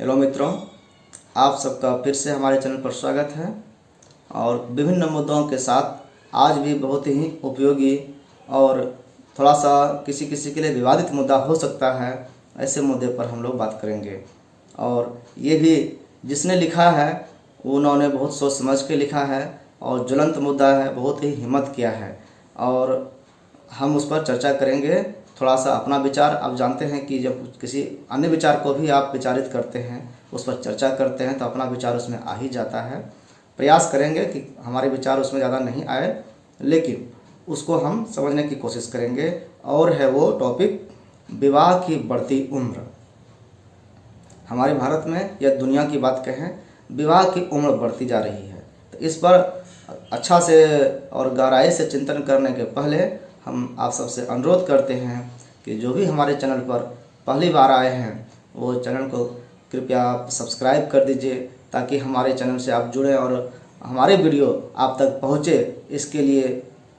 Hello मित्रों, आप सबका फिर से हमारे चैनल पर स्वागत है। और विभिन्न मुद्दों के साथ आज भी बहुत ही उपयोगी और थोड़ा सा किसी किसी के लिए विवादित मुद्दा हो सकता है, ऐसे मुद्दे पर हम लोग बात करेंगे। और ये भी जिसने लिखा है उन्होंने बहुत सोच समझ के लिखा है और ज्वलंत मुद्दा है, बहुत ही हिम्मत किया है और हम उस पर चर्चा करेंगे। थोड़ा सा अपना विचार, आप जानते हैं कि जब किसी अन्य विचार को भी आप विचारित करते हैं, उस पर चर्चा करते हैं, तो अपना विचार उसमें आ ही जाता है। प्रयास करेंगे कि हमारे विचार उसमें ज़्यादा नहीं आए, लेकिन उसको हम समझने की कोशिश करेंगे। और है वो टॉपिक विवाह की बढ़ती उम्र। हमारे भारत में या दुनिया की बात कहें, विवाह की उम्र बढ़ती जा रही है। तो इस पर अच्छा से और गहराई से चिंतन करने के पहले हम आप सबसे अनुरोध करते हैं कि जो भी हमारे चैनल पर पहली बार आए हैं वो चैनल को कृपया आप सब्सक्राइब कर दीजिए, ताकि हमारे चैनल से आप जुड़ें और हमारे वीडियो आप तक पहुँचे। इसके लिए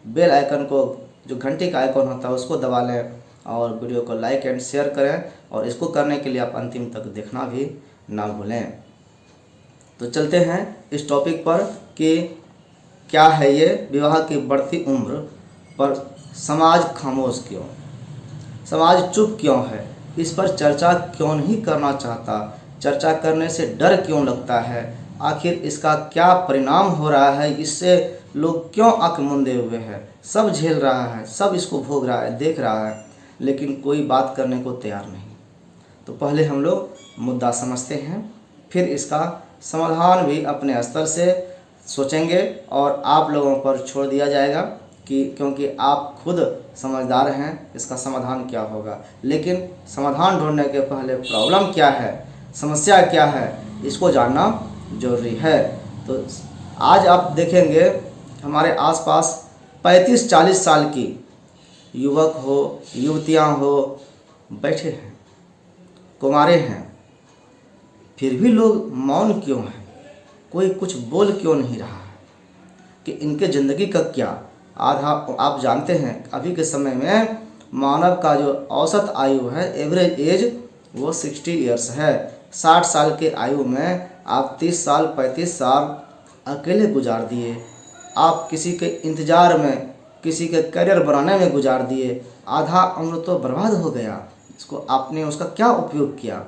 बेल आइकन को, जो घंटे का आइकन होता है, उसको दबा लें और वीडियो को लाइक एंड शेयर करें। और इसको करने के लिए आप अंतिम तक देखना भी ना भूलें। तो चलते हैं इस टॉपिक पर कि क्या है ये विवाह की बढ़ती उम्र पर समाज खामोश क्यों, समाज चुप क्यों है, इस पर चर्चा क्यों नहीं करना चाहता, चर्चा करने से डर क्यों लगता है, आखिर इसका क्या परिणाम हो रहा है, इससे लोग क्यों आंख मूंदे हुए हैं। सब झेल रहा है, सब इसको भोग रहा है, देख रहा है, लेकिन कोई बात करने को तैयार नहीं। तो पहले हम लोग मुद्दा समझते हैं, फिर इसका समाधान भी अपने स्तर से सोचेंगे और आप लोगों पर छोड़ दिया जाएगा कि क्योंकि आप खुद समझदार हैं इसका समाधान क्या होगा। लेकिन समाधान ढूंढने के पहले प्रॉब्लम क्या है, समस्या क्या है, इसको जानना जरूरी है। तो आज आप देखेंगे हमारे आसपास 35-40 साल की युवक हो, युवतियां हो, बैठे हैं, कुंवारे हैं, फिर भी लोग मौन क्यों हैं, कोई कुछ बोल क्यों नहीं रहा है कि इनके ज़िंदगी का क्या आधा। आप जानते हैं अभी के समय में मानव का जो औसत आयु है, एवरेज एज, वो 60 ईयर्स है। 60 साल के आयु में आप 30 साल 35 साल अकेले गुजार दिए, आप किसी के इंतज़ार में, किसी के करियर बनाने में गुजार दिए। आधा उम्र तो बर्बाद हो गया। इसको आपने उसका क्या उपयोग किया?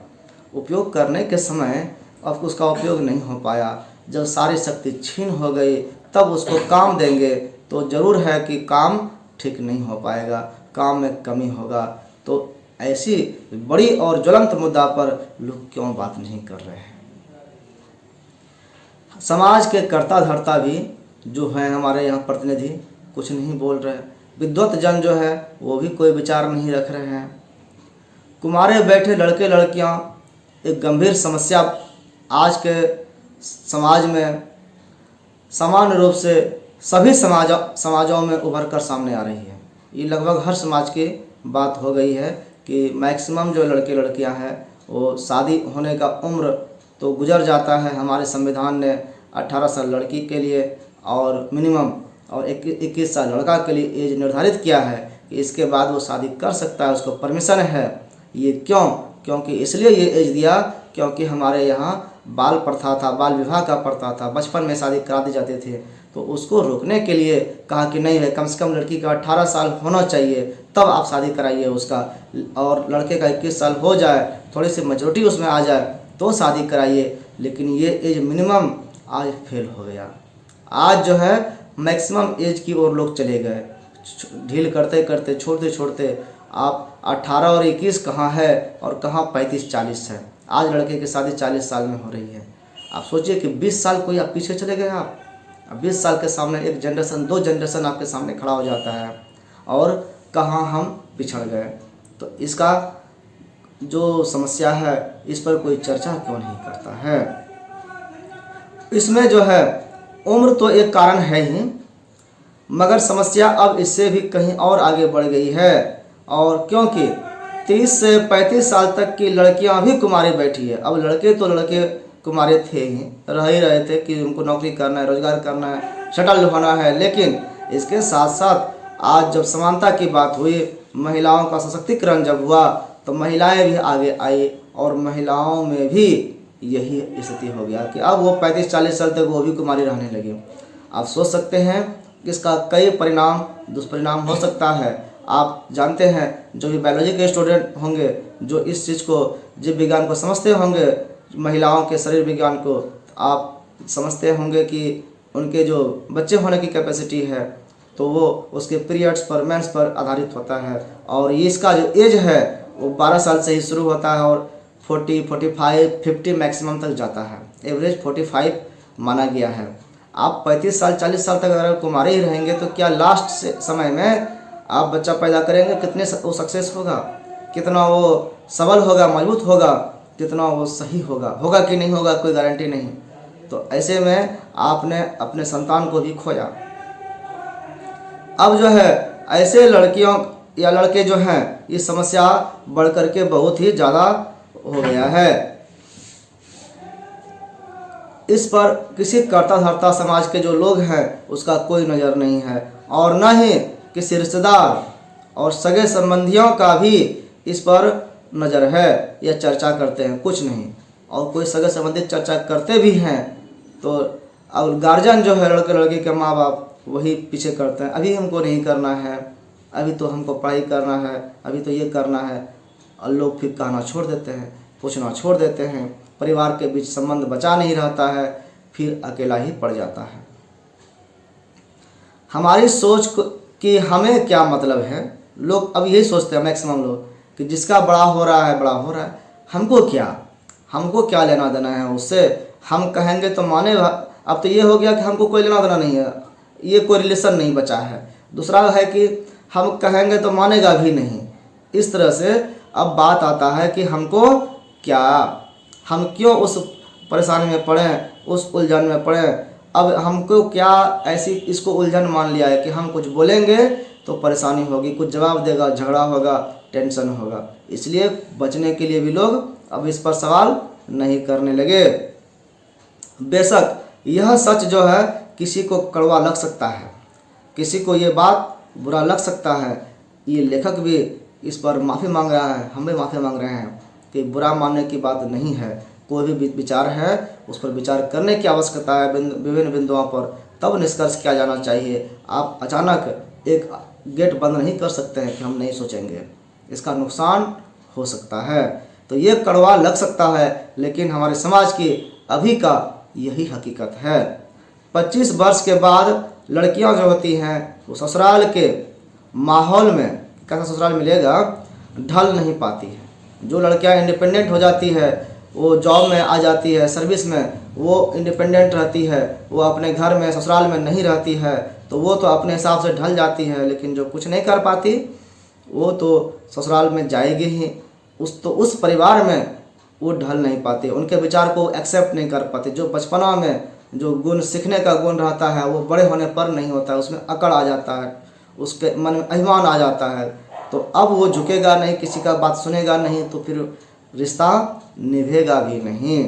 उपयोग करने के समय अब उसका उपयोग नहीं हो पाया। जब सारी शक्ति छीन हो गई तब उसको काम देंगे तो ज़रूर है कि काम ठीक नहीं हो पाएगा, काम में कमी होगा। तो ऐसी बड़ी और ज्वलंत मुद्दा पर लोग क्यों बात नहीं कर रहे हैं? समाज के कर्ता धर्ता भी जो हैं हमारे यहाँ प्रतिनिधि, कुछ नहीं बोल रहे। विद्वत जन जो है वो भी कोई विचार नहीं रख रहे हैं। कुंवारे बैठे लड़के लड़कियाँ एक गंभीर समस्या आज के समाज में सामान्य रूप से सभी समाजों में उभर कर सामने आ रही है। ये लगभग हर समाज की बात हो गई है कि मैक्सिमम जो लड़के लड़कियां हैं वो शादी होने का उम्र तो गुजर जाता है। हमारे संविधान ने 18 साल लड़की के लिए और मिनिमम और 21 साल लड़का के लिए एज निर्धारित किया है कि इसके बाद वो शादी कर सकता है, उसको परमिशन है। ये क्यों? क्योंकि इसलिए ये एज दिया क्योंकि हमारे यहाँ बाल प्रथा था, बाल विवाह का प्रथा था, बचपन में शादी करा दी जाते थे। तो उसको रोकने के लिए कहा कि नहीं है, कम से कम लड़की का 18 साल होना चाहिए, तब आप शादी कराइए उसका, और लड़के का 21 साल हो जाए, थोड़ी सी मेचोरिटी उसमें आ जाए तो शादी कराइए। लेकिन ये एज मिनिमम आज फेल हो गया। आज जो है मैक्सिमम एज की ओर लोग चले गए, ढील करते करते, छोड़ते छोड़ते आप 18 और 21 कहाँ है और कहाँ 35-40 है। आज लड़के की शादी 40 साल में हो रही है। आप सोचिए कि 20 साल कोई आप पीछे चले गए। आप 20 साल के सामने एक जनरेशन, 2 जनरेशन आपके सामने खड़ा हो जाता है और कहाँ हम पिछड़ गए। तो इसका जो समस्या है इस पर कोई चर्चा क्यों नहीं करता है? इसमें जो है उम्र तो एक कारण है ही, मगर समस्या अब इससे भी कहीं और आगे बढ़ गई है। और क्योंकि 30 से 35 साल तक की लड़कियां भी कुंवारी बैठी है। अब लड़के तो लड़के कुंवारे थे ही, रह ही रहे थे कि उनको नौकरी करना है, रोजगार करना है, सेटल होना है। लेकिन इसके साथ साथ आज जब समानता की बात हुई, महिलाओं का सशक्तिकरण जब हुआ, तो महिलाएं भी आगे आई और महिलाओं में भी यही स्थिति हो गया कि अब वो 35-40 साल तक वो भी कुमारी रहने लगी। आप सोच सकते हैं कि इसका कई परिणाम दुष्परिणाम हो सकता है। आप जानते हैं जो भी बायोलॉजी के स्टूडेंट होंगे, जो इस चीज़ को जीव विज्ञान को समझते होंगे, महिलाओं के शरीर विज्ञान को आप समझते होंगे कि उनके जो बच्चे होने की कैपेसिटी है तो वो उसके पीरियड्स पर, मेंस पर आधारित होता है। और ये इसका जो एज है वो 12 साल से ही शुरू होता है और 40, 45, 50 मैक्सिमम तक जाता है। एवरेज 45 माना गया है। आप 35 साल 40 साल तक अगर कुमारे ही रहेंगे तो क्या लास्ट से समय में आप बच्चा पैदा करेंगे, कितने वो सक्सेस होगा, कितना वो सबल होगा, मजबूत होगा, कितना वो सही होगा कि नहीं होगा, कोई गारंटी नहीं। तो ऐसे में आपने अपने संतान को भी खोया। अब जो है ऐसे लड़कियों या लड़के जो हैं ये समस्या बढ़ करके बहुत ही ज़्यादा हो गया है। इस पर किसी कर्ता धर्ता समाज के जो लोग हैं उसका कोई नज़र नहीं है और न ही किसी रिश्तेदार और सगे संबंधियों का भी इस पर नज़र है या चर्चा करते हैं, कुछ नहीं। और कोई सगे संबंधी चर्चा करते भी हैं तो अब गार्जियन जो है लड़के लड़की के माँ बाप वही पीछे करते हैं, अभी हमको नहीं करना है, अभी तो हमको पढ़ाई करना है, अभी तो ये करना है। और लोग फिर कहना छोड़ देते हैं, पूछना छोड़ देते हैं, परिवार के बीच संबंध बचा नहीं रहता है, फिर अकेला ही पड़ जाता है। हमारी सोच कि हमें क्या मतलब है, लोग अब यही सोचते हैं मैक्सिमम लोग कि जिसका बड़ा हो रहा है, हमको क्या लेना देना है उससे। हम कहेंगे तो माने, अब तो ये हो गया कि हमको कोई लेना देना नहीं है, ये कोई रिलेशन नहीं बचा है। दूसरा है कि हम कहेंगे तो मानेगा भी नहीं। इस तरह से अब बात आता है कि हमको क्या, हम क्यों उस परेशानी में पड़ें, उस उलझन में पड़ें। अब हमको क्या ऐसी इसको उलझन मान लिया है कि हम कुछ बोलेंगे तो परेशानी होगी, कुछ जवाब देगा, झगड़ा होगा, टेंशन होगा। इसलिए बचने के लिए भी लोग अब इस पर सवाल नहीं करने लगे। बेशक यह सच जो है किसी को कड़वा लग सकता है, किसी को ये बात बुरा लग सकता है। ये लेखक भी इस पर माफ़ी मांग रहा है, हम भी माफ़ी मांग रहे हैं कि बुरा मानने की बात नहीं है। कोई भी विचार है उस पर विचार करने की आवश्यकता है विभिन्न बिंदुओं पर, तब निष्कर्ष किया जाना चाहिए। आप अचानक एक गेट बंद नहीं कर सकते हैं कि हम नहीं सोचेंगे, इसका नुकसान हो सकता है। तो ये कड़वा लग सकता है लेकिन हमारे समाज की अभी का यही हकीकत है। 25 वर्ष के बाद लड़कियां जो होती हैं वो ससुराल के माहौल में, कैसा ससुराल मिलेगा, ढल नहीं पाती है। जो लड़कियां इंडिपेंडेंट हो जाती है, वो जॉब में आ जाती है, सर्विस में वो इंडिपेंडेंट रहती है, वो अपने घर में ससुराल में नहीं रहती है, तो वो तो अपने हिसाब से ढल जाती है। लेकिन जो कुछ नहीं कर पाती वो तो ससुराल में जाएगी ही, उस परिवार में वो ढल नहीं पाते, उनके विचार को एक्सेप्ट नहीं कर पाते। जो बचपना में जो गुण सीखने का गुण रहता है वो बड़े होने पर नहीं होता है, उसमें अकड़ आ जाता है, उसके मन में अभिमान आ जाता है। तो अब वो झुकेगा नहीं, किसी का बात सुनेगा नहीं, तो फिर रिश्ता निभेगा भी नहीं।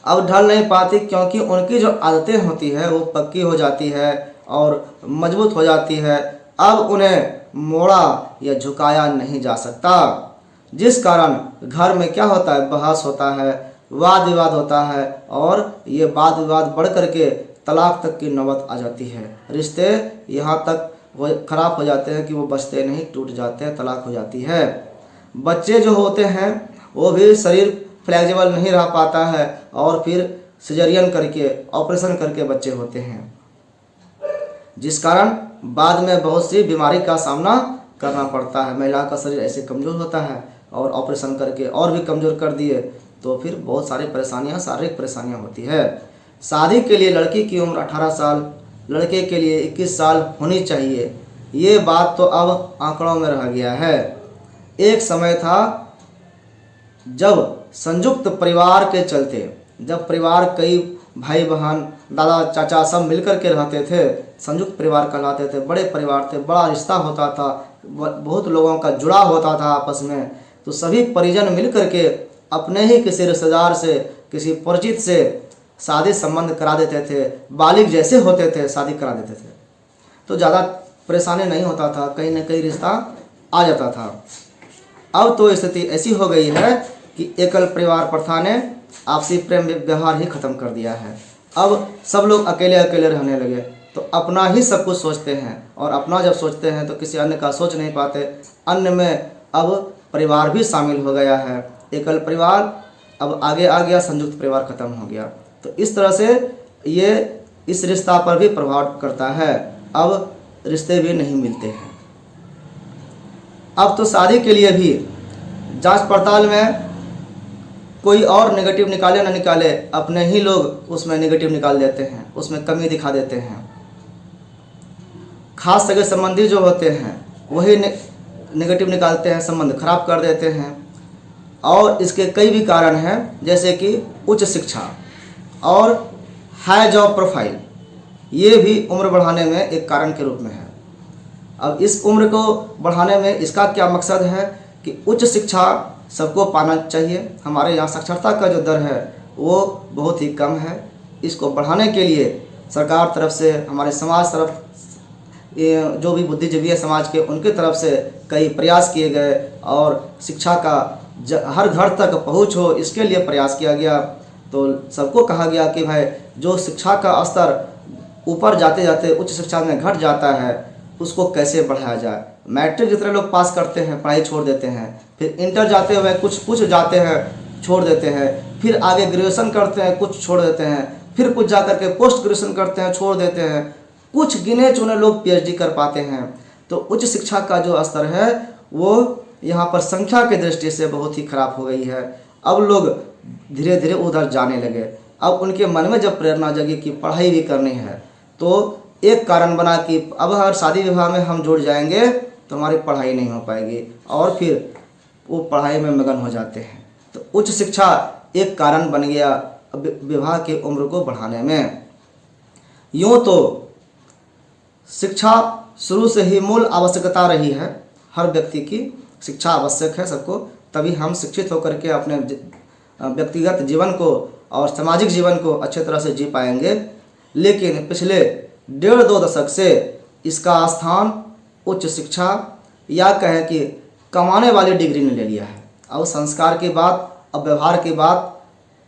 अब ढल नहीं पाती क्योंकि उनकी जो आदतें होती है वो पक्की हो जाती है और मजबूत हो जाती है। अब उन्हें मोड़ा या झुकाया नहीं जा सकता, जिस कारण घर में क्या होता है, बहस होता है, वाद विवाद होता है और ये वाद विवाद बढ़ करके तलाक तक की नौबत आ जाती है। रिश्ते यहाँ तक वो खराब हो जाते हैं कि वो बचते नहीं, टूट जाते हैं, तलाक हो जाती है। बच्चे जो होते हैं वो भी शरीर फ्लेक्सिबल नहीं रह पाता है और फिर सिजरियन करके, ऑपरेशन करके बच्चे होते हैं, जिस कारण बाद में बहुत सी बीमारी का सामना करना पड़ता है। महिला का शरीर ऐसे कमज़ोर होता है और ऑपरेशन करके और भी कमज़ोर कर दिए तो फिर बहुत सारी परेशानियां, शारीरिक परेशानियां होती है। शादी के लिए लड़की की उम्र 18 साल, लड़के के लिए 21 साल होनी चाहिए। ये बात तो अब आंकड़ों में रह गया है। एक समय था जब संयुक्त परिवार के चलते, जब परिवार कई भाई बहन, दादा चाचा सब मिलकर के रहते थे, संयुक्त परिवार कहलाते थे, बड़े परिवार थे, बड़ा रिश्ता होता था, बहुत लोगों का जुड़ाव होता था आपस में। तो सभी परिजन मिल करके अपने ही किसी रिश्तेदार से, किसी परिचित से शादी संबंध करा देते थे, बालिग जैसे होते थे शादी करा देते थे, तो ज़्यादा परेशानी नहीं होता था, कहीं न कहीं रिश्ता आ जाता था। अब तो स्थिति ऐसी हो गई है कि एकल परिवार प्रथा ने आपसी प्रेम व्यवहार ही खत्म कर दिया है। अब सब लोग अकेले अकेले रहने लगे, तो अपना ही सब कुछ सोचते हैं, और अपना जब सोचते हैं तो किसी अन्य का सोच नहीं पाते। अन्य में अब परिवार भी शामिल हो गया है, एकल परिवार अब आगे आ गया, संयुक्त परिवार खत्म हो गया। तो इस तरह से ये इस रिश्ता पर भी प्रभाव करता है। अब रिश्ते भी नहीं मिलते हैं। अब तो शादी के लिए भी जांच पड़ताल में कोई और नेगेटिव निकाले ना निकाले, अपने ही लोग उसमें नेगेटिव निकाल देते हैं, उसमें कमी दिखा देते हैं। खास सगे संबंधी जो होते हैं वही नेगेटिव निकालते हैं, संबंध खराब कर देते हैं। और इसके कई भी कारण हैं, जैसे कि उच्च शिक्षा और हाई जॉब प्रोफाइल, ये भी उम्र बढ़ाने में एक कारण के रूप में है। अब इस उम्र को बढ़ाने में इसका क्या मकसद है कि उच्च शिक्षा सबको पाना चाहिए। हमारे यहाँ साक्षरता का जो दर है वो बहुत ही कम है। इसको बढ़ाने के लिए सरकार तरफ से, हमारे समाज तरफ, जो भी बुद्धिजीवी है समाज के, उनके तरफ से कई प्रयास किए गए, और शिक्षा का हर घर तक पहुँच हो इसके लिए प्रयास किया गया। तो सबको कहा गया कि भाई जो शिक्षा का स्तर ऊपर जाते जाते उच्च शिक्षा में घट जाता है उसको कैसे बढ़ाया जाए। मैट्रिक जितने लोग पास करते हैं पढ़ाई छोड़ देते हैं, फिर इंटर जाते हुए कुछ जाते हैं छोड़ देते हैं, फिर आगे ग्रेजुएशन करते हैं कुछ छोड़ देते हैं, फिर कुछ जा करके पोस्ट ग्रेजुएशन करते हैं छोड़ देते हैं, कुछ गिने चुने लोग पीएचडी कर पाते हैं। तो उच्च शिक्षा का जो स्तर है वो यहाँ पर संख्या की दृष्टि से बहुत ही खराब हो गई है। अब लोग धीरे धीरे उधर जाने लगे। अब उनके मन में जब प्रेरणा जगी कि पढ़ाई भी करनी है, तो एक कारण बना कि अब अगर शादी विवाह में हम जुड़ जाएंगे तो हमारी पढ़ाई नहीं हो पाएगी, और फिर वो पढ़ाई में मगन हो जाते हैं। तो उच्च शिक्षा एक कारण बन गया विवाह की उम्र को बढ़ाने में। यूँ तो शिक्षा शुरू से ही मूल आवश्यकता रही है, हर व्यक्ति की शिक्षा आवश्यक है सबको, तभी हम शिक्षित होकर के अपने व्यक्तिगत जीवन को और सामाजिक जीवन को अच्छे तरह से जी पाएंगे। लेकिन पिछले 1.5-2 दशक से इसका स्थान उच्च शिक्षा या कहें कि कमाने वाली डिग्री ने ले लिया है। अब संस्कार की बात, अब व्यवहार की बात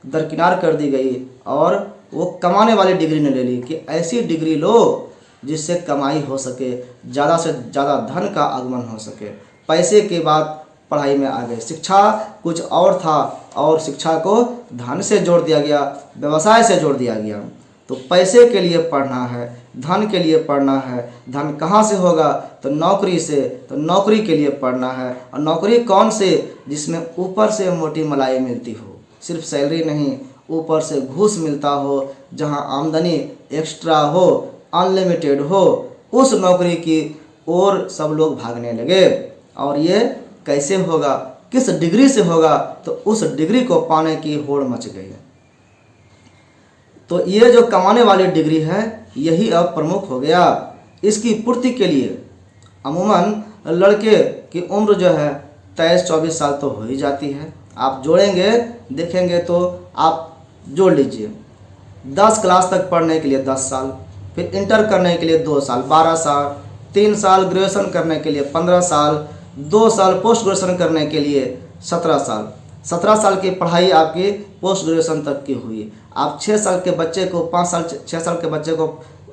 दरकिनार कर दी गई, और वो कमाने वाली डिग्री ने ले ली कि ऐसी डिग्री लो जिससे कमाई हो सके, ज़्यादा से ज़्यादा धन का आगमन हो सके। पैसे के बाद पढ़ाई में आ गए। शिक्षा कुछ और था और शिक्षा को धन से जोड़ दिया गया, व्यवसाय से जोड़ दिया गया। तो पैसे के लिए पढ़ना है, धन के लिए पढ़ना है। धन कहाँ से होगा? तो नौकरी से। तो नौकरी के लिए पढ़ना है, और नौकरी कौन से? जिसमें ऊपर से मोटी मलाई मिलती हो, सिर्फ सैलरी नहीं, ऊपर से घूस मिलता हो, जहाँ आमदनी एक्स्ट्रा हो, अनलिमिटेड हो। उस नौकरी की ओर सब लोग भागने लगे। और ये कैसे होगा, किस डिग्री से होगा? तो उस डिग्री को पाने की होड़ मच गई। तो ये जो कमाने वाली डिग्री है यही अब प्रमुख हो गया। इसकी पूर्ति के लिए अमूमन लड़के की उम्र जो है 23-24 साल तो हो ही जाती है। आप जोड़ेंगे देखेंगे तो आप जोड़ लीजिए, 10 क्लास तक पढ़ने के लिए 10 साल, फिर इंटर करने के लिए 2 साल 12 साल, 3 साल ग्रेजुएशन करने के लिए 15 साल, 2 साल पोस्ट ग्रेजुएशन करने के लिए 17 साल। 17 साल की पढ़ाई आपकी पोस्ट ग्रेजुएशन तक की हुई। आप 6 साल के बच्चे को 6 साल के बच्चे को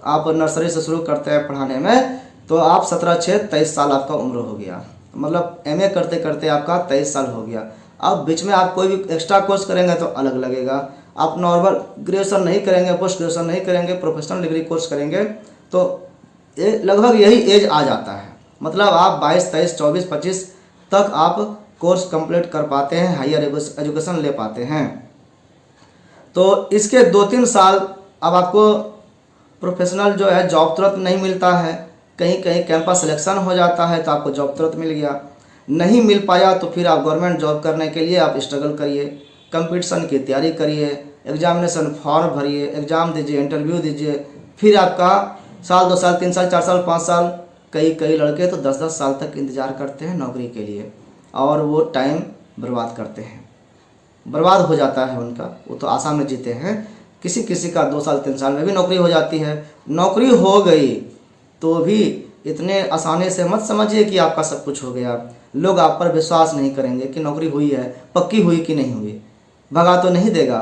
आप नर्सरी से शुरू करते हैं पढ़ाने में, तो आप 17-6-23 साल आपका उम्र हो गया। मतलब एमए करते करते आपका 23 साल हो गया। अब बीच में आप कोई भी एक्स्ट्रा कोर्स करेंगे तो अलग लगेगा। आप नॉर्मल ग्रेजुएशन नहीं करेंगे, पोस्ट ग्रेजुएशन नहीं करेंगे, प्रोफेशनल डिग्री कोर्स करेंगे तो लगभग यही एज आ जाता है। मतलब आप 22, 23, 24, 25 तक आप कोर्स कंप्लीट कर पाते हैं, हायर एजुकेशन ले पाते हैं। तो इसके 2-3 साल अब आपको प्रोफेशनल जो है जॉब तुरंत नहीं मिलता है। कहीं कहीं कैंपस सिलेक्शन हो जाता है तो आपको जॉब तुरंत मिल गया। नहीं मिल पाया तो फिर आप गवर्नमेंट जॉब करने के लिए आप स्ट्रगल करिए, कंपटीशन की तैयारी करिए, एग्जामिनेशन फॉर्म भरिए, एग्ज़ाम दीजिए, इंटरव्यू दीजिए। फिर आपका साल 2 साल 3 साल 4 साल 5 साल, कई लड़के तो 10-10 साल तक इंतज़ार करते हैं नौकरी के लिए, और वो टाइम बर्बाद करते हैं, बर्बाद हो जाता है उनका। वो तो आशा में जीते हैं। किसी किसी का 2 साल 3 साल में भी नौकरी हो जाती है। नौकरी हो गई तो भी इतने आसानी से मत समझिए कि आपका सब कुछ हो गया। लोग आप पर विश्वास नहीं करेंगे कि नौकरी हुई है, पक्की हुई कि नहीं हुई, भगा तो नहीं देगा,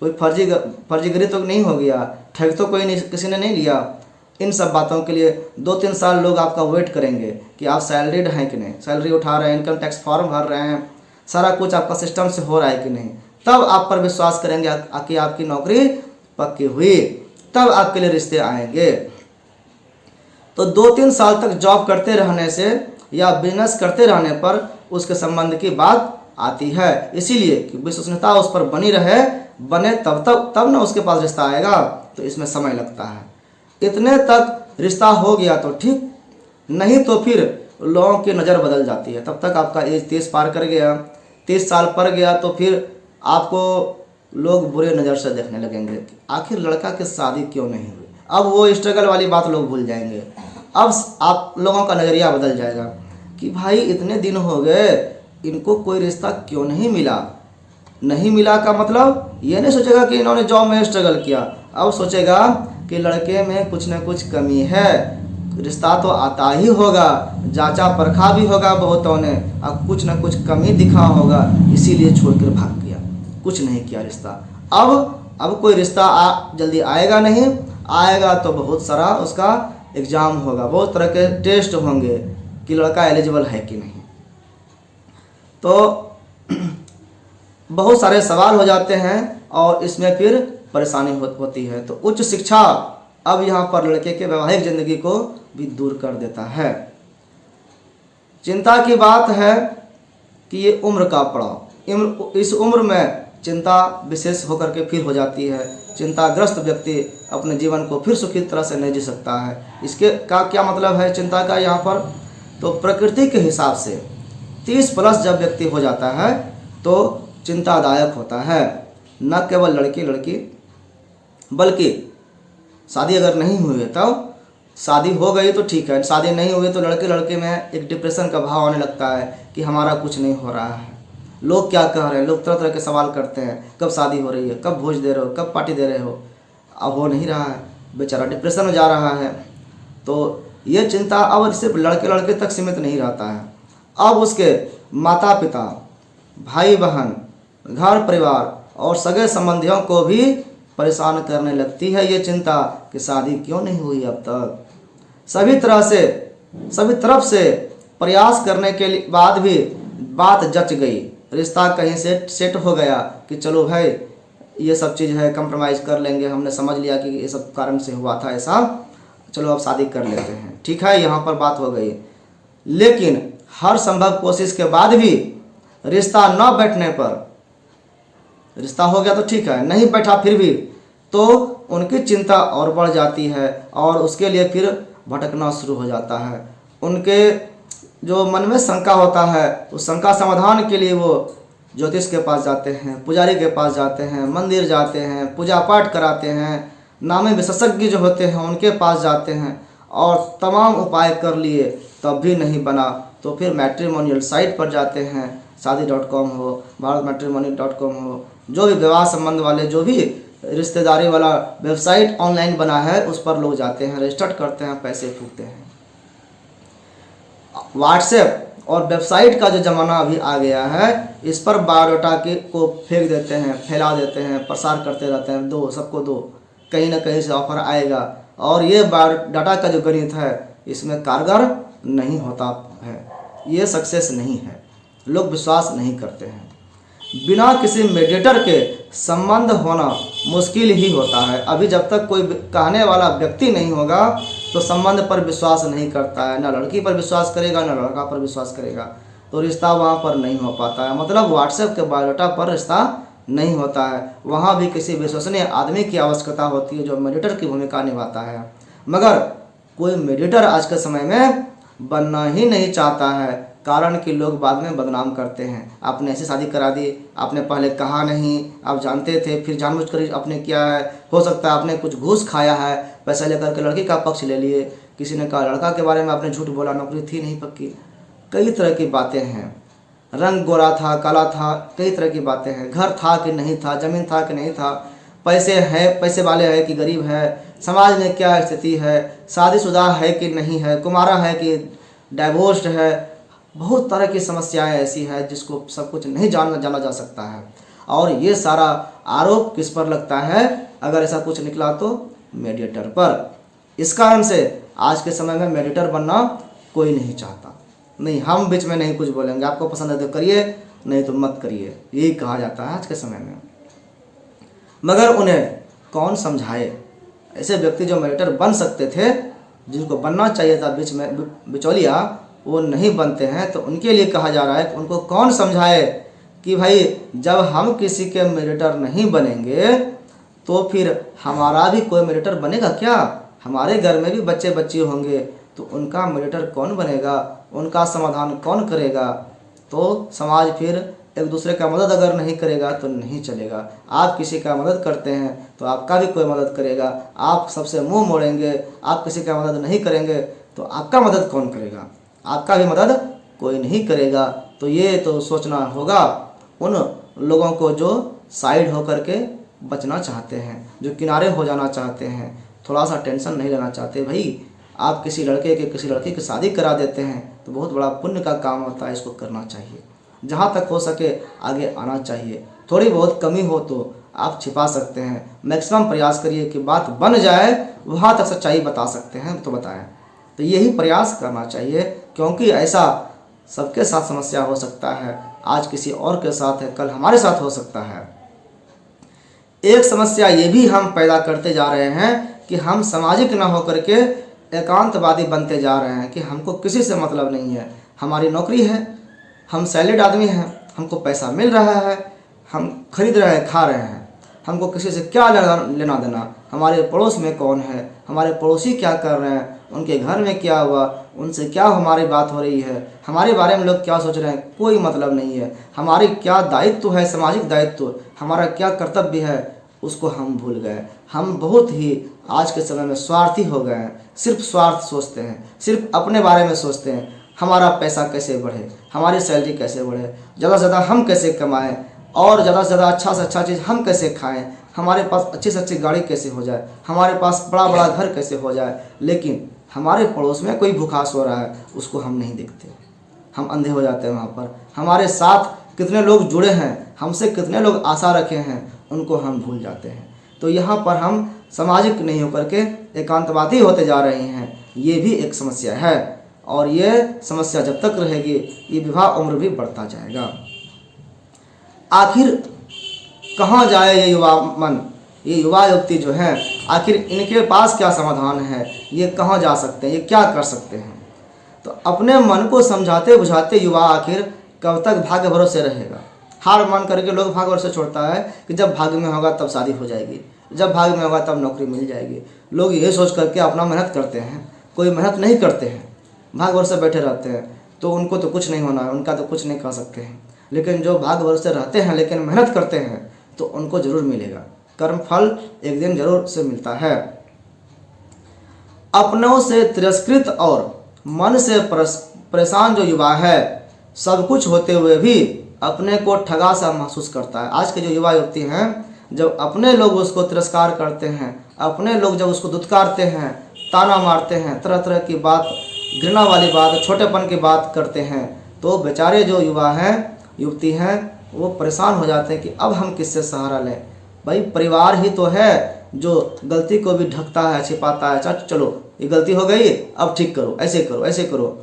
कोई फर्जीगिरी तो नहीं हो गया, ठग तो कोई नहीं, किसी ने नहीं लिया। इन सब बातों के लिए 2-3 साल लोग आपका वेट करेंगे कि आप सैलरीड हैं कि नहीं, सैलरी उठा रहे हैं, इनकम टैक्स फॉर्म भर रहे हैं, सारा कुछ आपका सिस्टम से हो रहा है कि नहीं। तब आप पर विश्वास करेंगे कि आपकी नौकरी पक्की हुई, तब आपके लिए रिश्ते आएंगे। तो 2-3 साल तक जॉब करते रहने से या बिजनेस करते रहने पर उसके संबंध की बात आती है। इसीलिए कि विश्वसनीयता उस पर बनी रहे, बने तब ना उसके पास रिश्ता आएगा। तो इसमें समय लगता है। इतने तक रिश्ता हो गया तो ठीक, नहीं तो फिर लोगों की नज़र बदल जाती है। तब तक आपका एज 30 पार कर गया, 30 साल पर गया तो फिर आपको लोग बुरे नज़र से देखने लगेंगे कि आखिर लड़का की शादी क्यों नहीं हुई। अब वो स्ट्रगल वाली बात लोग भूल जाएंगे। अब आप लोगों का नज़रिया बदल जाएगा कि भाई इतने दिन हो गए, इनको कोई रिश्ता क्यों नहीं मिला। नहीं मिला का मतलब ये नहीं सोचेगा कि इन्होंने जॉब में स्ट्रगल किया, अब सोचेगा कि लड़के में कुछ न कुछ कमी है, रिश्ता तो आता ही होगा, जांचा परखा भी होगा बहुतों ने, अब कुछ न कुछ कमी दिखा होगा, इसीलिए छोड़कर भाग गया, कुछ नहीं किया रिश्ता। अब कोई रिश्ता जल्दी आएगा नहीं, आएगा तो बहुत सारा उसका एग्ज़ाम होगा, बहुत तरह के टेस्ट होंगे कि लड़का एलिजिबल है कि नहीं। तो बहुत सारे सवाल हो जाते हैं और इसमें फिर परेशानी होती है। तो उच्च शिक्षा अब यहाँ पर लड़के के वैवाहिक ज़िंदगी को भी दूर कर देता है। चिंता की बात है कि ये उम्र का पड़ाव, इस उम्र में चिंता विशेष होकर के फिर हो जाती है। चिंताग्रस्त व्यक्ति अपने जीवन को फिर सुखी तरह से नहीं जी सकता है। इसके का क्या मतलब है चिंता का यहाँ पर? तो प्रकृति के हिसाब से 30+ जब व्यक्ति हो जाता है तो चिंतादायक होता है। न केवल लड़की बल्कि शादी अगर नहीं हुई है तब, शादी हो गई तो ठीक है, शादी नहीं हुई तो लड़के में एक डिप्रेशन का भाव आने लगता है कि हमारा कुछ नहीं हो रहा है, लोग क्या कह रहे हैं, लोग तरह तरह के सवाल करते हैं, कब शादी हो रही है, कब भोज दे रहे हो, कब पार्टी दे रहे हो। अब हो नहीं रहा है, बेचारा डिप्रेशन में जा रहा है। तो ये चिंता अब सिर्फ लड़के तक सीमित नहीं रहता है, अब उसके माता पिता, भाई बहन, घर परिवार और सगे संबंधियों को भी परेशान करने लगती है ये चिंता कि शादी क्यों नहीं हुई अब तक। सभी तरफ से प्रयास करने के बाद भी बात जच गई, रिश्ता कहीं से सेट हो गया कि चलो भाई ये सब चीज़ है, कंप्रोमाइज़ कर लेंगे, हमने समझ लिया कि ये सब कारण से हुआ था ऐसा, चलो अब शादी कर लेते हैं, ठीक है, यहाँ पर बात हो गई। लेकिन हर संभव कोशिश के बाद भी रिश्ता न बैठने पर, रिश्ता हो गया तो ठीक है, नहीं बैठा फिर भी, तो उनकी चिंता और बढ़ जाती है और उसके लिए फिर भटकना शुरू हो जाता है। उनके जो मन में शंका होता है, उस शंका समाधान के लिए वो ज्योतिष के पास जाते हैं, पुजारी के पास जाते हैं, मंदिर जाते हैं, पूजा पाठ कराते हैं, नामी विशेषज्ञ जो होते हैं उनके पास जाते हैं और तमाम उपाय कर लिए तब भी नहीं बना। तो फिर मैट्रिमोनियल साइट पर जाते हैं, शादी.com हो, भारतमैट्रिमोनी.com हो, जो भी विवाह संबंध वाले, जो भी रिश्तेदारी वाला वेबसाइट ऑनलाइन बना है उस पर लोग जाते हैं, रजिस्टर करते हैं, पैसे फूकते हैं। व्हाट्सएप और वेबसाइट का जो ज़माना अभी आ गया है, इस पर बायोडाटा को फेंक देते हैं, फैला देते हैं, प्रसार करते रहते हैं, दो सबको दो, कहीं ना कहीं से ऑफर आएगा। और ये बायोडाटा का जो गणित है इसमें कारगर नहीं होता है, ये सक्सेस नहीं है, लोग विश्वास नहीं करते हैं। बिना किसी मेडिएटर के संबंध होना मुश्किल ही होता है। अभी जब तक कोई कहने वाला व्यक्ति नहीं होगा तो संबंध पर विश्वास नहीं करता है, ना लड़की पर विश्वास करेगा ना लड़का पर विश्वास करेगा, तो रिश्ता वहाँ पर नहीं हो पाता है। मतलब व्हाट्सएप के बायोडाटा पर रिश्ता नहीं होता है, वहाँ भी किसी विश्वसनीय आदमी की आवश्यकता होती है जो मेडिएटर की भूमिका निभाता है। मगर कोई मेडिएटर आज के समय में बनना ही नहीं चाहता है, कारण कि लोग बाद में बदनाम करते हैं, आपने ऐसी शादी करा दी, आपने पहले कहा नहीं, आप जानते थे, फिर जानबूझकर आपने किया है, हो सकता है आपने कुछ घूस खाया है, पैसा लेकर के लड़की का पक्ष ले लिए, किसी ने कहा लड़का के बारे में आपने झूठ बोला, नौकरी थी नहीं पक्की, कई तरह की बातें हैं, रंग गोरा था काला था, कई तरह की बातें हैं, घर था कि नहीं था, ज़मीन था कि नहीं था, पैसे हैं, पैसे वाले है कि गरीब है, समाज में क्या स्थिति है, शादीशुदा है कि नहीं है, कुमारा है कि डाइवोर्स्ड है। बहुत तरह की समस्याएं ऐसी है जिसको सब कुछ नहीं जाना जा सकता है। और ये सारा आरोप किस पर लगता है? अगर ऐसा कुछ निकला तो मेडिएटर पर। इस कारण से आज के समय में मेडिएटर बनना कोई नहीं चाहता। नहीं, हम बीच में नहीं कुछ बोलेंगे, आपको पसंद है तो करिए, नहीं तो मत करिए, यही कहा जाता है आज के समय में। मगर उन्हें कौन समझाए? ऐसे व्यक्ति जो मेडिएटर बन सकते थे, जिनको बनना चाहिए था बीच में बिचौलिया, वो नहीं बनते हैं। तो उनके लिए कहा जा रहा है कि उनको कौन समझाए कि भाई जब हम किसी के मेडिएटर नहीं बनेंगे तो फिर हमारा भी कोई मेडिएटर बनेगा क्या? हमारे घर में भी बच्चे बच्ची होंगे, तो उनका मेडिएटर कौन बनेगा? उनका समाधान कौन करेगा? तो समाज फिर एक दूसरे का मदद अगर नहीं करेगा तो नहीं चलेगा। आप किसी का मदद करते हैं तो आपका भी कोई मदद करेगा। आप सबसे मुंह मोड़ेंगे, आप किसी का मदद नहीं करेंगे तो आपका मदद कौन करेगा? आपका भी मदद कोई नहीं करेगा। तो ये तो सोचना होगा उन लोगों को जो साइड होकर के बचना चाहते हैं, जो किनारे हो जाना चाहते हैं, थोड़ा सा टेंशन नहीं लेना चाहते। भाई आप किसी लड़के के किसी लड़की की शादी करा देते हैं तो बहुत बड़ा पुण्य का काम होता है, इसको करना चाहिए। जहाँ तक हो सके आगे आना चाहिए। थोड़ी बहुत कमी हो तो आप छिपा सकते हैं, मैक्सिमम प्रयास करिए कि बात बन जाए, वहाँ तक सच्चाई बता सकते हैं तो बताएं। तो यही प्रयास करना चाहिए, क्योंकि ऐसा सबके साथ समस्या हो सकता है। आज किसी और के साथ है, कल हमारे साथ हो सकता है। एक समस्या ये भी हम पैदा करते जा रहे हैं कि हम सामाजिक न होकर के एकांतवादी बनते जा रहे हैं कि हमको किसी से मतलब नहीं है। हमारी नौकरी है, हम सैलरीड आदमी हैं, हमको पैसा मिल रहा है, हम खरीद रहे हैं, खा रहे हैं, हमको किसी से क्या लेना देना? हमारे पड़ोस में कौन है, हमारे पड़ोसी क्या कर रहे हैं, उनके घर में क्या हुआ, उनसे क्या हमारी बात हो रही है, हमारे बारे में लोग क्या सोच रहे हैं, कोई मतलब नहीं है। हमारी क्या दायित्व है, सामाजिक दायित्व, हमारा क्या कर्तव्य है, उसको हम भूल गए। हम बहुत ही आज के समय में स्वार्थी हो गए हैं। सिर्फ स्वार्थ सोचते हैं, सिर्फ अपने बारे में सोचते हैं। हमारा पैसा कैसे बढ़े, हमारी सैलरी कैसे बढ़े, ज़्यादा से ज़्यादा हम कैसे कमाएं, और ज़्यादा से ज़्यादा अच्छा से अच्छा चीज़ हम कैसे खाएं, हमारे पास अच्छी से अच्छी गाड़ी कैसे हो जाए, हमारे पास बड़ा बड़ा घर कैसे हो जाए। लेकिन हमारे पड़ोस में कोई भूखा सो रहा है, उसको हम नहीं देखते, हम अंधे हो जाते हैं वहाँ पर। हमारे साथ कितने लोग जुड़े हैं, हमसे कितने लोग आशा रखे हैं, उनको हम भूल जाते हैं। तो यहाँ पर हम सामाजिक नहीं होकर के एकांतवादी होते जा रहे हैं। ये भी एक समस्या है, और ये समस्या जब तक रहेगी, ये विवाह उम्र भी बढ़ता जाएगा। आखिर कहाँ जाए ये युवा मन, ये युवा युवती जो हैं, आखिर इनके पास क्या समाधान है? ये कहाँ जा सकते हैं, ये क्या कर सकते हैं? तो अपने मन को समझाते बुझाते युवा आखिर कब तक भाग्य भरोसे रहेगा? हार मान करके लोग भाग्य भरोसे छोड़ता है कि जब भाग्य में होगा तब शादी हो जाएगी, जब भाग्य में होगा तब नौकरी मिल जाएगी। लोग ये सोच करके अपना मेहनत करते हैं, कोई मेहनत नहीं करते हैं, भाग्य भरोसे बैठे रहते हैं। तो उनको तो कुछ नहीं होना है, उनका तो कुछ नहीं कर सकते हैं। लेकिन जो भाग्य भरोसे रहते हैं लेकिन मेहनत करते हैं तो उनको जरूर मिलेगा। कर्म फल एक दिन जरूर से मिलता है। अपनों से तिरस्कृत और मन से परेशान जो युवा है, सब कुछ होते हुए भी अपने को ठगा सा महसूस करता है। आज के जो युवा युवती हैं, जब अपने लोग उसको तिरस्कार करते हैं, अपने लोग जब उसको दुत्कारते हैं, ताना मारते हैं, तरह तरह की बात, घृणा वाली बात, छोटेपन की बात करते हैं, तो बेचारे जो युवा हैं युवती हैं, वो परेशान हो जाते हैं कि अब हम किससे सहारा लें। भाई परिवार ही तो है जो गलती को भी ढकता है, छिपाता है। चलो ये गलती हो गई, अब ठीक करो, ऐसे करो, ऐसे करो,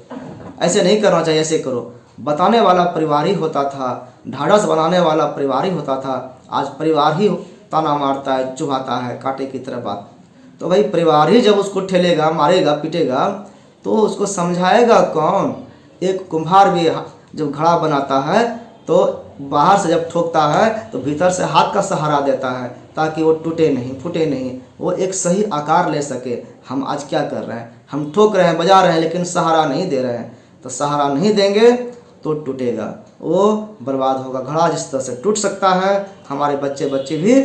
ऐसे नहीं करना चाहिए, ऐसे करो। बताने वाला परिवार ही होता था, ढाढ़स बनाने वाला परिवार ही होता था। आज परिवार ही ताना मारता है, चुभाता है, कांटे की तरह बात। तो भाई परिवार ही जब उसको ठेलेगा, मारेगा, पीटेगा, तो उसको समझाएगा कौन? एक कुम्हार भी जब घड़ा बनाता है तो बाहर से जब ठोकता है तो भीतर से हाथ का सहारा देता है, ताकि वो टूटे नहीं, फूटे नहीं, वो एक सही आकार ले सके। हम आज क्या कर रहे हैं? हम ठोक रहे हैं, बजा रहे हैं, लेकिन सहारा नहीं दे रहे हैं। तो सहारा नहीं देंगे तो टूटेगा, वो बर्बाद होगा। घड़ा जिस तरह से टूट सकता है, हमारे बच्चे भी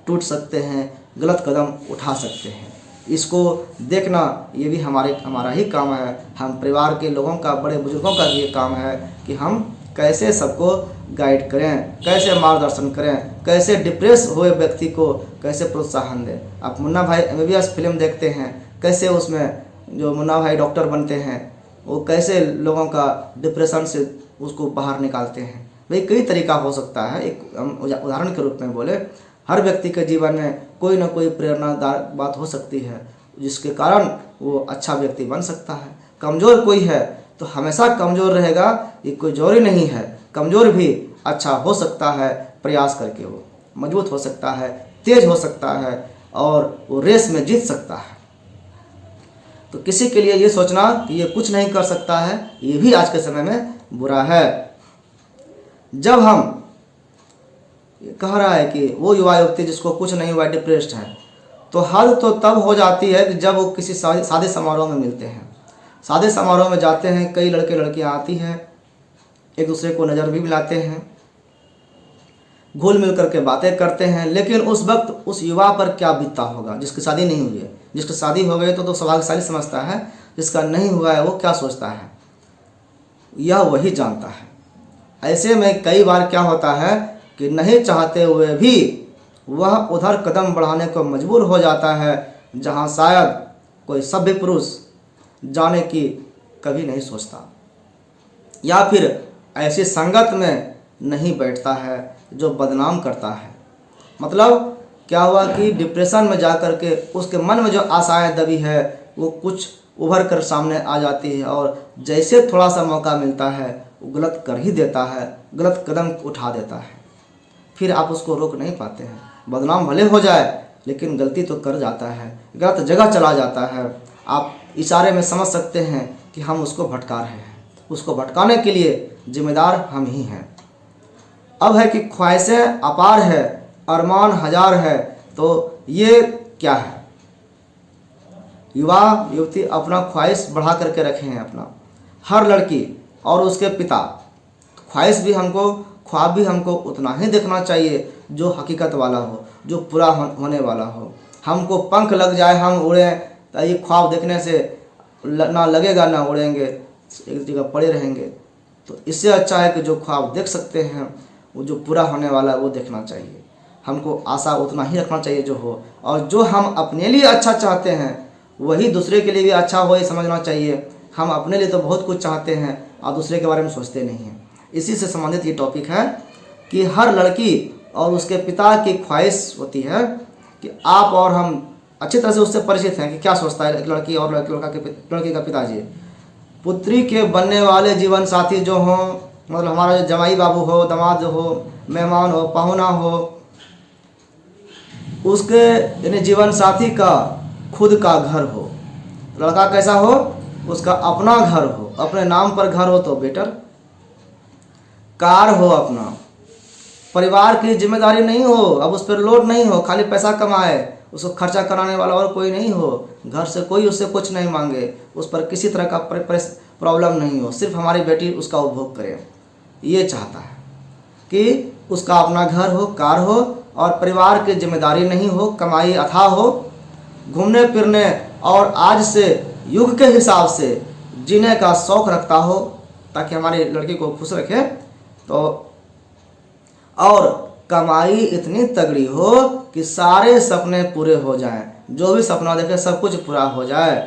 टूट सकते हैं, गलत कदम उठा सकते हैं। इसको देखना ये भी हमारा ही काम है। हम परिवार के लोगों का, बड़े बुजुर्गों का ये काम है कि हम कैसे सबको गाइड करें, कैसे मार्गदर्शन करें, कैसे डिप्रेस हुए व्यक्ति को कैसे प्रोत्साहन दें। आप मुन्ना भाई MBBS फिल्म देखते हैं, कैसे उसमें जो मुन्ना भाई डॉक्टर बनते हैं वो कैसे लोगों का डिप्रेशन से उसको बाहर निकालते हैं। भाई कई तरीका हो सकता है। एक हम उदाहरण के रूप में बोले, हर व्यक्ति के जीवन में कोई ना कोई प्रेरणादायक बात हो सकती है जिसके कारण वो अच्छा व्यक्ति बन सकता है। कमज़ोर कोई है तो हमेशा कमज़ोर रहेगा, ये कोई जोरी नहीं है। कमज़ोर भी अच्छा हो सकता है, प्रयास करके वो मजबूत हो सकता है, तेज हो सकता है और वो रेस में जीत सकता है। तो किसी के लिए ये सोचना कि ये कुछ नहीं कर सकता है, ये भी आज के समय में बुरा है। जब हम कह रहा है कि वो युवा युवती जिसको कुछ नहीं हुआ, डिप्रेस्ड है, तो हद तो तब हो जाती है कि जब वो किसी शादी समारोह में मिलते हैं। शादी समारोह में जाते हैं, कई लड़के लड़कियां आती हैं, एक दूसरे को नज़र भी मिलाते हैं, घुल मिल करके बातें करते हैं, लेकिन उस वक्त उस युवा पर क्या बीतता होगा जिसकी शादी नहीं हुई है। जिसकी शादी हो गई तो सौभाग्यशाली समझता है, जिसका नहीं हुआ है वो क्या सोचता है यह वही जानता है। ऐसे में कई बार क्या होता है कि नहीं चाहते हुए भी वह उधर कदम बढ़ाने को मजबूर हो जाता है जहां शायद कोई सभ्य पुरुष जाने की कभी नहीं सोचता, या फिर ऐसी संगत में नहीं बैठता है जो बदनाम करता है। मतलब क्या हुआ कि डिप्रेशन में जाकर के उसके मन में जो आशाएं दबी है वो कुछ उभर कर सामने आ जाती है, और जैसे थोड़ा सा मौका मिलता है वो गलत कर ही देता है, गलत कदम उठा देता है। फिर आप उसको रोक नहीं पाते हैं। बदनाम भले हो जाए लेकिन गलती तो कर जाता है, गलत जगह चला जाता है। आप इशारे में समझ सकते हैं कि हम उसको भटका रहे हैं। उसको भटकाने के लिए जिम्मेदार हम ही हैं। अब है कि ख्वाहिशें अपार है, अरमान हजार है, तो ये क्या है? युवा युवती अपना ख्वाहिश बढ़ा करके रखे हैं अपना। हर लड़की और उसके पिता ख्वाहिश भी हमको, ख्वाब भी हमको उतना ही देखना चाहिए जो हकीकत वाला हो, जो पूरा होने वाला हो। हमको पंख लग जाए, हम उड़ें, तो ये ख्वाब देखने से ना लगेगा ना उड़ेंगे, एक जगह पड़े रहेंगे। तो इससे अच्छा है कि जो ख्वाब देख सकते हैं वो जो पूरा होने वाला है वो देखना चाहिए। हमको आशा उतना ही रखना चाहिए जो हो, और जो हम अपने लिए अच्छा चाहते हैं वही दूसरे के लिए भी अच्छा हो, ये समझना चाहिए। हम अपने लिए तो बहुत कुछ चाहते हैं और दूसरे के बारे में सोचते नहीं हैं। इसी से संबंधित ये टॉपिक है कि हर लड़की और उसके पिता की ख्वाहिश होती है कि आप और हम अच्छी तरह से उससे परिचित हैं कि क्या सोचता है एक लड़की और लड़की का पिताजी। पुत्री के बनने वाले जीवन साथी जो हों, मतलब हमारा जो जमाई बाबू हो, दामाद हो, मेहमान हो, पाहुना हो, उसके यानी जीवन साथी का खुद का घर हो। लड़का कैसा हो? उसका अपना घर हो, अपने नाम पर घर हो तो बेटर, कार हो अपना, परिवार की जिम्मेदारी नहीं हो, अब उस पर लोड नहीं हो, खाली पैसा कमाए, उसको खर्चा कराने वाला और कोई नहीं हो, घर से कोई उससे कुछ नहीं मांगे, उस पर किसी तरह का प्रॉब्लम नहीं हो, सिर्फ हमारी बेटी उसका उपभोग करे। ये चाहता है कि उसका अपना घर हो, कार हो और परिवार की जिम्मेदारी नहीं हो, कमाई अथाह हो, घूमने फिरने और आज से युग के हिसाब से जीने का शौक़ रखता हो ताकि हमारी लड़की को खुश रखे। तो और कमाई इतनी तगड़ी हो कि सारे सपने पूरे हो जाएं, जो भी सपना देखे सब कुछ पूरा हो जाए।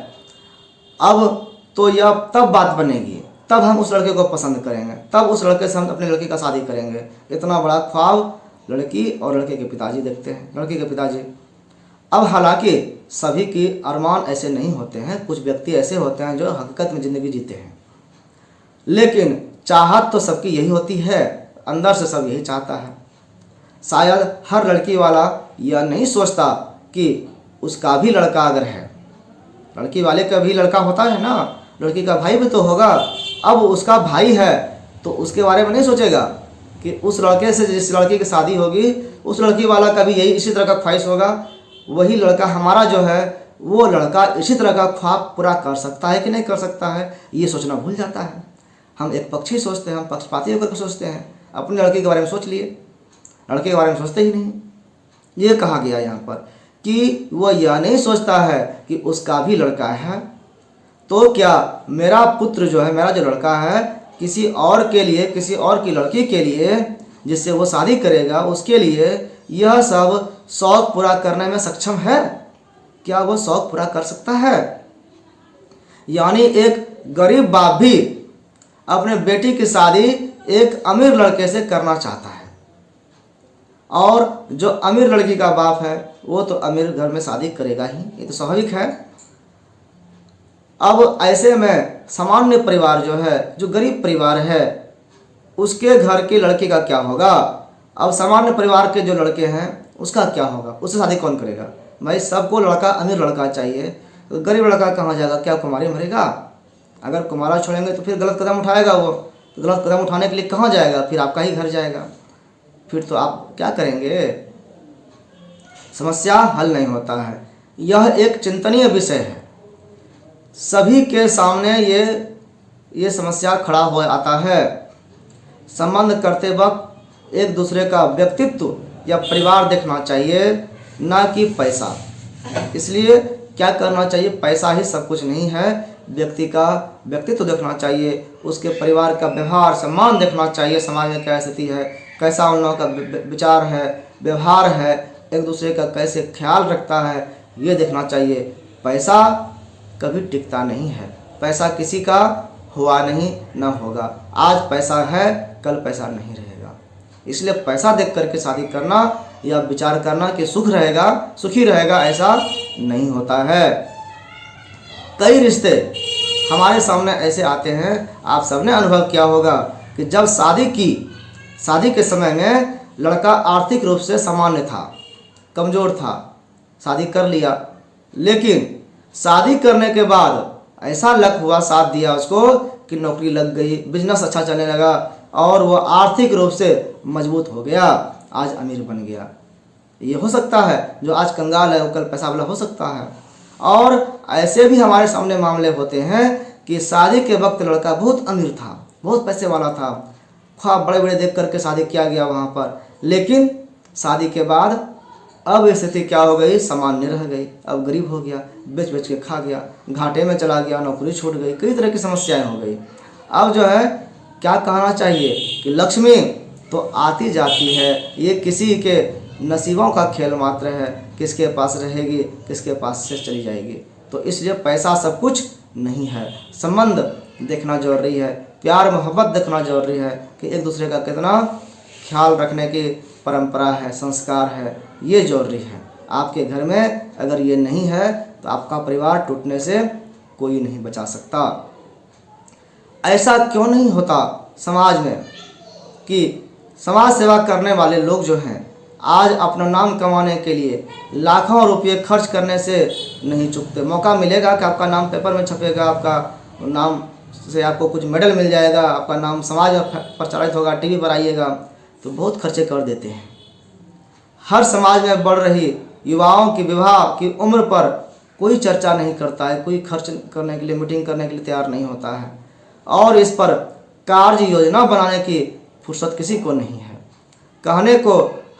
अब तो यह तब बात बनेगी, तब हम उस लड़के को पसंद करेंगे, तब उस लड़के से हम अपने लड़की का शादी करेंगे। इतना बड़ा ख्वाब लड़की और लड़के के पिताजी देखते हैं, लड़की के पिताजी। अब हालांकि सभी की अरमान ऐसे नहीं होते हैं, कुछ व्यक्ति ऐसे होते हैं जो हकीकत में ज़िंदगी जीते हैं, लेकिन चाहत तो सबकी यही होती है, अंदर से सब यही चाहता है। शायद हर लड़की वाला यह नहीं सोचता कि उसका भी लड़का अगर है, लड़की वाले का भी लड़का होता है ना, लड़की का भाई भी तो होगा। अब उसका भाई है तो उसके बारे में नहीं सोचेगा कि उस लड़के से जिस लड़की की शादी होगी उस लड़की वाला का भी यही इसी तरह का ख्वाहिश होगा, वही लड़का हमारा जो है वो लड़का इसी तरह का ख्वाब पूरा कर सकता है कि नहीं कर सकता है, ये सोचना भूल जाता है। हम एक पक्षी सोचते हैं, हम पक्षपाती होकर सोचते हैं। अपने लड़के के बारे में सोच लिए, लड़के के बारे में सोचते ही नहीं। ये कहा गया यहाँ पर कि वह यह नहीं सोचता है कि उसका भी लड़का है, तो क्या मेरा पुत्र जो है, मेरा जो लड़का है, किसी और के लिए, किसी और की लड़की के लिए जिससे वो शादी करेगा, उसके लिए यह सब शौक पूरा करने में सक्षम है? क्या वो शौक पूरा कर सकता है? यानी एक गरीब बाप भी अपने बेटी की शादी एक अमीर लड़के से करना चाहता है, और जो अमीर लड़की का बाप है वो तो अमीर घर में शादी करेगा ही, ये तो स्वाभाविक है। अब ऐसे में सामान्य परिवार जो है, जो गरीब परिवार है, उसके घर की लड़की का क्या होगा? अब सामान्य परिवार के जो लड़के हैं उसका क्या होगा? उससे शादी कौन करेगा? भाई सबको लड़का अमीर लड़का चाहिए, तो गरीब लड़का कहाँ जाएगा? क्या कुमारी मरेगा? अगर कुमारा छोड़ेंगे तो फिर गलत कदम उठाएगा वो, तो गलत कदम उठाने के लिए कहाँ जाएगा? फिर आपका ही घर जाएगा, फिर तो आप क्या करेंगे? समस्या हल नहीं होता है। यह एक चिंतनीय विषय है, सभी के सामने ये समस्या खड़ा हो आता है। संबंध करते वक्त एक दूसरे का व्यक्तित्व या परिवार देखना चाहिए, ना कि पैसा। इसलिए क्या करना चाहिए? पैसा ही सब कुछ नहीं है, व्यक्ति का व्यक्तित्व देखना चाहिए, उसके परिवार का व्यवहार सम्मान देखना चाहिए, समाज में क्या स्थिति है, कैसा उन लोगों का विचार है, व्यवहार है, एक दूसरे का कैसे ख्याल रखता है, ये देखना चाहिए। पैसा कभी टिकता नहीं है, पैसा किसी का हुआ नहीं, ना होगा। आज पैसा है, कल पैसा नहीं रहेगा। इसलिए पैसा देख करके शादी करना या विचार करना कि सुखी रहेगा, ऐसा नहीं होता है। कई रिश्ते हमारे सामने ऐसे आते हैं, आप सबने अनुभव किया होगा कि जब शादी के समय में लड़का आर्थिक रूप से सामान्य था, कमज़ोर था, शादी कर लिया, लेकिन शादी करने के बाद ऐसा लक हुआ, साथ दिया उसको कि नौकरी लग गई, बिजनेस अच्छा चलने लगा और वो आर्थिक रूप से मजबूत हो गया, आज अमीर बन गया। ये हो सकता है, जो आज कंगाल है वो कल पैसा वाला हो सकता है। और ऐसे भी हमारे सामने मामले होते हैं कि शादी के वक्त लड़का बहुत अमीर था, बहुत पैसे वाला था, ख्वाब बड़े बड़े देख करके शादी किया गया वहाँ पर, लेकिन शादी के बाद अब स्थिति क्या हो गई? सामान्य रह गई, अब गरीब हो गया, बेच के खा गया, घाटे में चला गया, नौकरी छूट गई, कई तरह की समस्याएं हो गई। अब जो है क्या कहना चाहिए कि लक्ष्मी तो आती जाती है, ये किसी के नसीबों का खेल मात्र है, किसके पास रहेगी, किसके पास से चली जाएगी। तो इसलिए पैसा सब कुछ नहीं है, संबंध देखना जरूरी है, प्यार मोहब्बत देखना जरूरी है कि एक दूसरे का कितना ख्याल रखने की परंपरा है, संस्कार है, ये जरूरी है। आपके घर में अगर ये नहीं है तो आपका परिवार टूटने से कोई नहीं बचा सकता। ऐसा क्यों नहीं होता समाज में कि समाज सेवा करने वाले लोग जो हैं आज अपना नाम कमाने के लिए लाखों रुपये खर्च करने से नहीं चूकते। मौका मिलेगा कि आपका नाम पेपर में छपेगा, आपका नाम से आपको कुछ मेडल मिल जाएगा, आपका नाम समाज में प्रचारित होगा, टीवी पर आइएगा, तो बहुत खर्चे कर देते हैं। हर समाज में बढ़ रही युवाओं की विवाह की उम्र पर कोई चर्चा नहीं करता है, कोई खर्च करने के लिए, मीटिंग करने के लिए तैयार नहीं होता है, और इस पर कार्य योजना बनाने की फुर्सत किसी को नहीं है। कहने को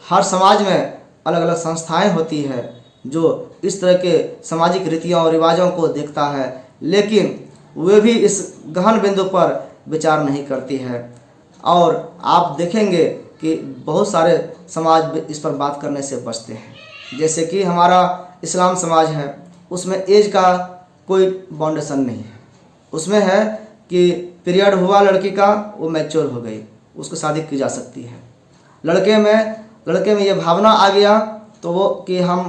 हर समाज में अलग अलग संस्थाएं होती है जो इस तरह के सामाजिक रीतियों और रिवाजों को देखता है, लेकिन वे भी इस गहन बिंदु पर विचार नहीं करती है। और आप देखेंगे कि बहुत सारे समाज इस पर बात करने से बचते हैं। जैसे कि हमारा इस्लाम समाज है, उसमें एज का कोई बाउंडेशन नहीं है, उसमें है कि पीरियड हुआ लड़की का, वो मैच्योर हो गई, उसको शादी की जा सकती है। लड़के में ये भावना आ गया तो वो कि हम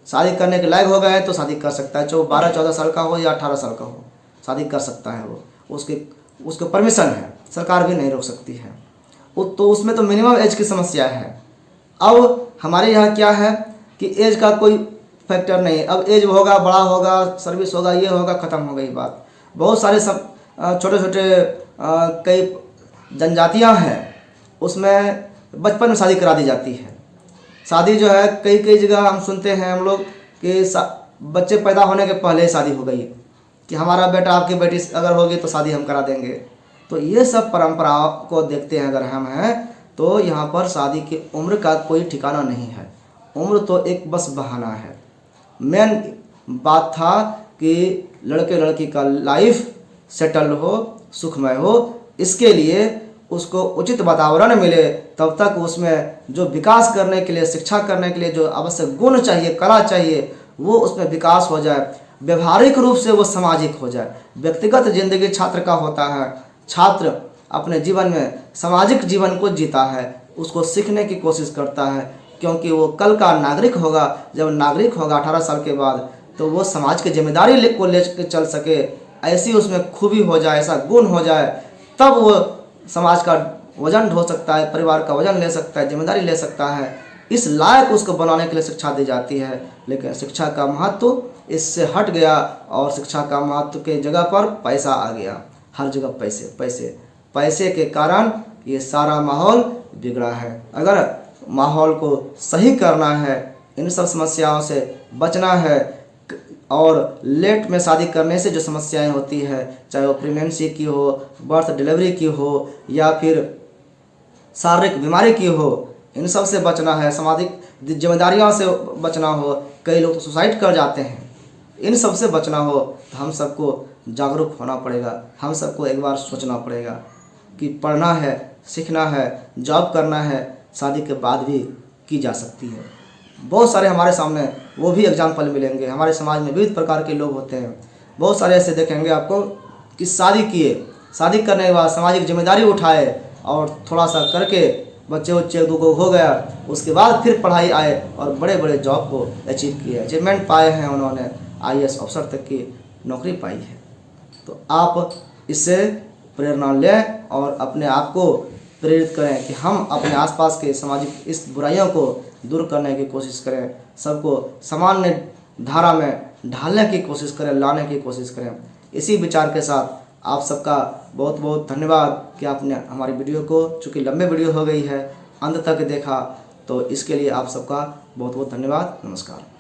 शादी करने के लायक हो गए तो शादी कर सकता है, चाहे 12-14 साल का हो या 18 साल का हो, शादी कर सकता है वो, उसको परमिशन है, सरकार भी नहीं रोक सकती है। तो उसमें तो मिनिमम एज की समस्या है। अब हमारे यहाँ क्या है कि एज का कोई फैक्टर नहीं है, अब एज होगा, बड़ा होगा, सर्विस होगा, ये होगा, ख़त्म हो गई बात। बहुत सारे सब छोटे छोटे कई जनजातियाँ हैं, उसमें बचपन में शादी करा दी जाती है। शादी जो है कई जगह हम सुनते हैं हम लोग कि बच्चे पैदा होने के पहले ही शादी हो गई, कि हमारा बेटा आपकी बेटी अगर होगी तो शादी हम करा देंगे। तो ये सब परंपराओं को देखते हैं अगर हम हैं तो यहाँ पर शादी की उम्र का कोई ठिकाना नहीं है। उम्र तो एक बस बहाना है। मेन बात था कि लड़के लड़की का लाइफ सेटल हो, सुखमय हो, इसके लिए उसको उचित वातावरण मिले, तब तक उसमें जो विकास करने के लिए, शिक्षा करने के लिए जो आवश्यक गुण चाहिए, कला चाहिए, वो उसमें विकास हो जाए। व्यवहारिक रूप से वो सामाजिक हो जाए। व्यक्तिगत जिंदगी छात्र का होता है, छात्र अपने जीवन में सामाजिक जीवन को जीता है, उसको सीखने की कोशिश करता है, क्योंकि वो कल का नागरिक होगा। जब नागरिक होगा 18 साल के बाद, तो वो समाज की जिम्मेदारी को ले चल सके, ऐसी उसमें खूबी हो जाए, ऐसा गुण हो जाए, तब वो समाज का वजन ढो सकता है, परिवार का वजन ले सकता है, जिम्मेदारी ले सकता है। इस लायक उसको बनाने के लिए शिक्षा दी जाती है। लेकिन शिक्षा का महत्व इससे हट गया और शिक्षा का महत्व के जगह पर पैसा आ गया। हर जगह पैसे पैसे पैसे के कारण ये सारा माहौल बिगड़ा है। अगर माहौल को सही करना है, इन सब समस्याओं से बचना है, और लेट में शादी करने से जो समस्याएं होती है, चाहे वो प्रेगनेंसी की हो, बर्थ डिलीवरी की हो, या फिर शारीरिक बीमारी की हो, इन सब से बचना है, सामाजिक जिम्मेदारियों से बचना हो, कई लोग तो सुसाइड कर जाते हैं, इन सब से बचना हो तो हम सबको जागरूक होना पड़ेगा। हम सबको एक बार सोचना पड़ेगा कि पढ़ना है, सीखना है, जॉब करना है, शादी के बाद भी की जा सकती है। बहुत सारे हमारे सामने वो भी एग्जाम्पल मिलेंगे। हमारे समाज में विविध प्रकार के लोग होते हैं, बहुत सारे ऐसे देखेंगे आपको कि शादी किए, शादी करने के बाद सामाजिक जिम्मेदारी उठाए और थोड़ा सा करके बच्चे उच्चे दो हो गया, उसके बाद फिर पढ़ाई आए और बड़े बड़े जॉब को अचीव किए, अचीवमेंट पाए हैं, उन्होंने IAS अफसर तक की नौकरी पाई है। तो आप इससे प्रेरणा लें और अपने आप को प्रेरित करें कि हम अपने आसपास के सामाजिक इस बुराइयों को दूर करने की कोशिश करें, सबको सामान्य धारा में ढालने की कोशिश करें, लाने की कोशिश करें। इसी विचार के साथ आप सबका बहुत बहुत धन्यवाद कि आपने हमारी वीडियो को, चूँकि लंबे वीडियो हो गई है, अंत तक देखा, तो इसके लिए आप सबका बहुत बहुत धन्यवाद। नमस्कार।